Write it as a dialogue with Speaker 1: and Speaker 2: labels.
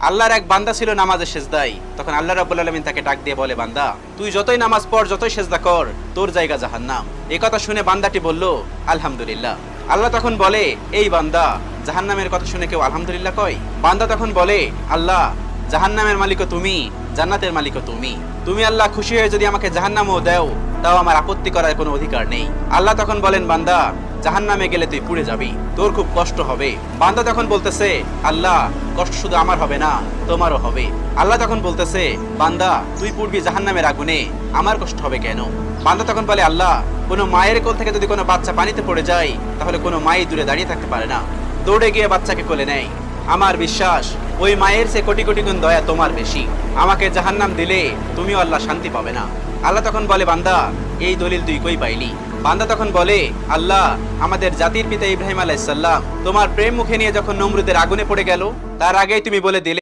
Speaker 1: আল্লাহর এক বান্দা ছিল নামাজের সেজদায়। তখন আল্লাহ রাব্বুল আলামিন তাকে ডাক দিয়ে বলে, বান্দা তুই যতই নামাজ পড়, যতই সেজদা কর, তোর জায়গা জাহান্নাম। এই কথা শুনে বান্দাটি বলল, আলহামদুলিল্লাহ। আল্লাহ তখন বলে, এই বান্দা, জাহান্নামের কথা শুনে কেউ আলহামদুলিল্লাহ কয়? বান্দা তখন বলে, আল্লাহ, জাহান্নামের মালিকও তুমি, জান্নাতের মালিকও তুমি। তুমি আল্লাহ খুশি হয়ে যদি আমাকে জাহান্নামও দাও, তাও আমার আপত্তি করার কোনো অধিকার নেই। আল্লাহ তখন বলেন, বান্দা, জাহান্নামে গেলে তুই পুড়ে যাবি, তোর খুব কষ্ট হবে। বান্দা তখন বলতেছে, আল্লাহ, কষ্ট শুধু আমার হবে না, তোমারও হবে। আল্লাহ তখন বলতেছে, বান্দা, তুই পুড়বি জাহান্নামের আগুনে, আমার কষ্ট হবে কেন? বান্দা তখন বলে, আল্লাহ, কোনো মায়ের কোল থেকে যদি কোনো বাচ্চা পানিতে পড়ে যায়, তাহলে কোনো মাই দূরে দাঁড়িয়ে থাকতে পারে না, দৌড়ে গিয়ে বাচ্চাকে কোলে নেয়। আমার বিশ্বাস ওই মায়ের সে কোটি কোটি গুণ দয়া তোমার বেশি। আমাকে জাহান্নাম দিলে তুমিও আল্লাহ শান্তি পাবে না। আল্লাহ তখন বলে, বান্দা, এই দলিল তুই কই পাইলি? বান্দা তখন বলে, আল্লাহ, আমাদের জাতির পিতা ইব্রাহিম আলাইহিস সালাম তোমার প্রেম মুখে নিয়ে যখন নমরুদের আগুনে পড়ে গেল, তার আগেই তুমি বলে দিলে